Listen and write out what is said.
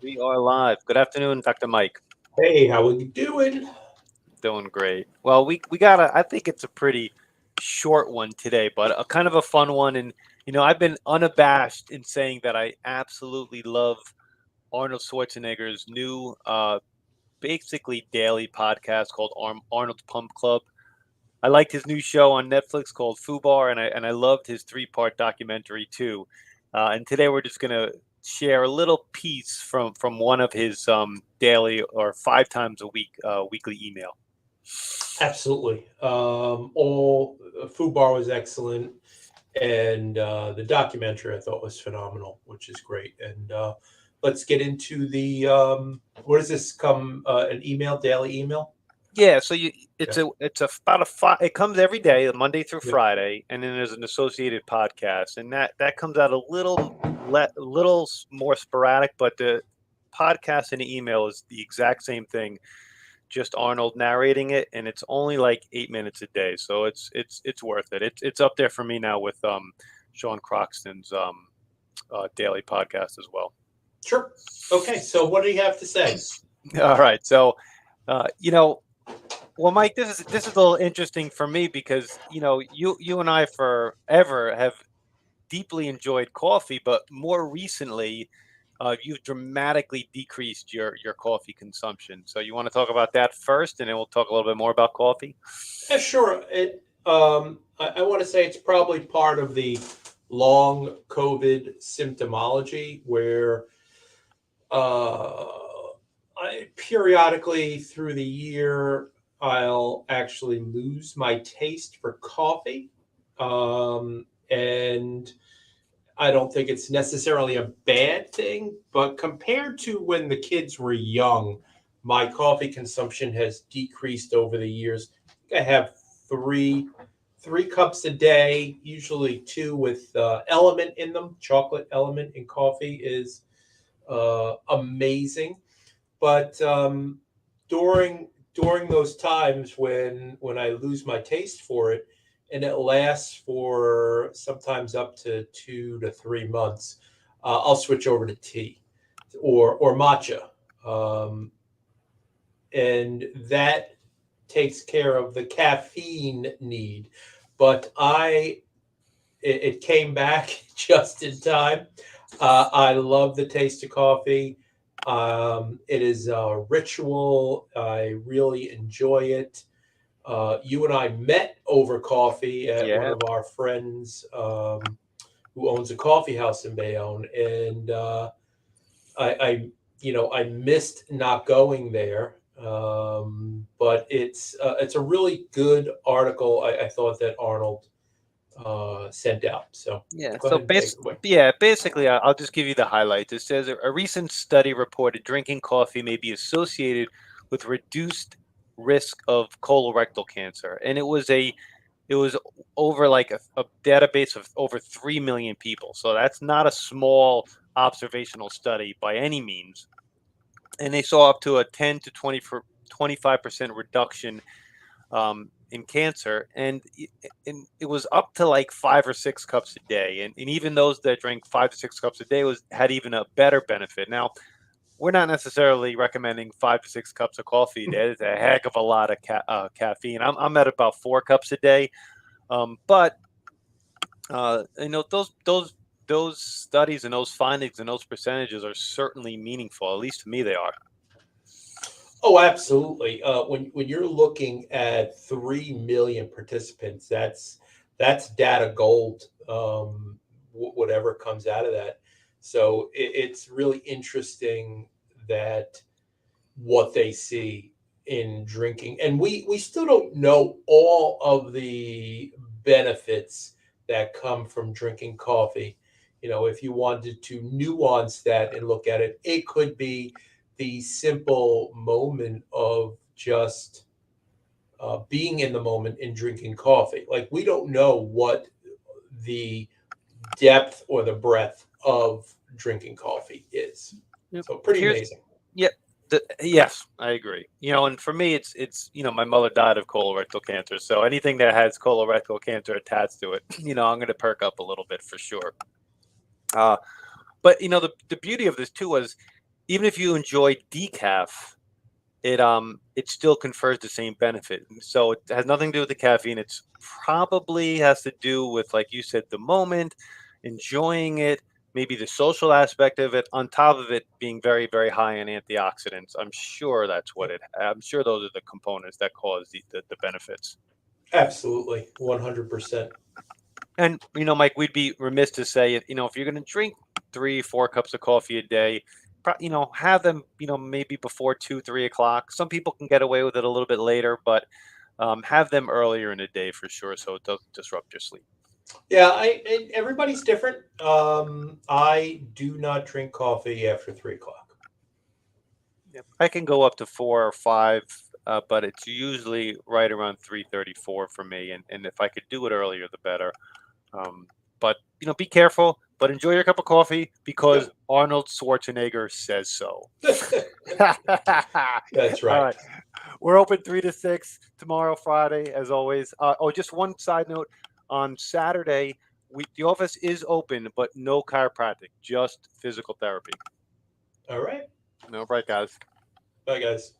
We are live. Good afternoon, Dr. Mike. Hey, how are you doing? Doing great. Well, we got I think it's a pretty short one today, but a kind of a fun one. And I've been unabashed in saying that I absolutely love Arnold Schwarzenegger's new, basically daily podcast called Arnold's Pump Club. I liked his new show on Netflix called Fubar, and I loved his three-part documentary too. And today we're just gonna share a little piece from one of his daily or 5 times a week weekly email. Absolutely. All Food Bar was excellent, and the documentary I thought was phenomenal, which is great. And let's get into the what does this come? An email, daily email? Yeah, so Yeah. it's about a five. It comes every day, Monday through Yep. Friday, and then there's an associated podcast, and that comes out a little more sporadic, but the podcast and the email is the exact same thing, just Arnold narrating it, and it's only like 8 minutes a day, so it's worth it. It's up there for me now with Sean Croxton's daily podcast as well. Sure. Okay. So what do you have to say? All right, so uh, you know, well, Mike, this is a little interesting for me because you and I forever have deeply enjoyed coffee, but more recently, you've dramatically decreased your coffee consumption. So you want to talk about that first, and then we'll talk a little bit more about coffee. Yeah, sure. I want to say it's probably part of the long COVID symptomology where uh, periodically through the year, I'll actually lose my taste for coffee. And I don't think it's necessarily a bad thing, but compared to when the kids were young, my coffee consumption has decreased over the years. I have three cups a day, usually two with element in them. Chocolate element in coffee is amazing. But during those times when I lose my taste for it, and it lasts for sometimes up to 2 to 3 months, I'll switch over to tea or matcha, um, and that takes care of the caffeine need. But it came back just in time. I love the taste of coffee. It is a ritual. I really enjoy it. You and I met over coffee at one Yeah, of our friends who owns a coffee house in Bayonne, and I missed not going there. But it's a really good article. I thought that Arnold sent out. So yeah. go So ahead and take it away. basically, I'll just give you the highlights. It says a recent study reported drinking coffee may be associated with reduced risk of colorectal cancer, and it was over like a database of over 3 million people. So that's not a small observational study by any means. And they saw up to a 10 to 25% reduction in cancer. And it was up to like 5 or 6 cups a day. And even those that drank 5 to 6 cups a day had even a better benefit. Now, we're not necessarily recommending 5 to 6 cups of coffee. That is a heck of a lot of caffeine. I'm at about 4 cups a day. But those studies and those findings and those percentages are certainly meaningful. At least to me, they are. Oh, absolutely. When you're looking at 3 million participants, that's data gold. Whatever comes out of that, so it's really interesting that what they see in drinking, and we still don't know all of the benefits that come from drinking coffee. If you wanted to nuance that and look at it, it could be the simple moment of just being in the moment in drinking coffee. Like, we don't know what the depth or the breadth of drinking coffee is. Yep. So pretty Here's amazing. Yep. Yes, I agree. And for me, it's my mother died of colorectal cancer, so anything that has colorectal cancer attached to it, I'm going to perk up a little bit for sure. But the beauty of this too was even if you enjoy decaf, it still confers the same benefit. So it has nothing to do with the caffeine. It's probably has to do with, like you said, the moment, enjoying it, maybe the social aspect of it, on top of it being very, very high in antioxidants. I'm sure that's what it. I'm sure those are the components that cause the benefits. Absolutely, 100%. And Mike, we'd be remiss to say, if you're going to drink 3, 4 cups of coffee a day, have them, maybe before 2, 3 o'clock. Some people can get away with it a little bit later, but have them earlier in the day for sure, so it doesn't disrupt your sleep. Yeah, everybody's different. I do not drink coffee after 3 o'clock. Yep. I can go up to 4 or 5, but it's usually right around 3:34 for me, and if I could do it earlier, the better. Um, but be careful, but enjoy your cup of coffee because Yep, Arnold Schwarzenegger says so. that's All right. right, we're open 3 to 6 tomorrow, Friday, as always. Just one side note: on Saturday, the office is open, but no chiropractic, just physical therapy. All right. All right, guys. Bye, guys.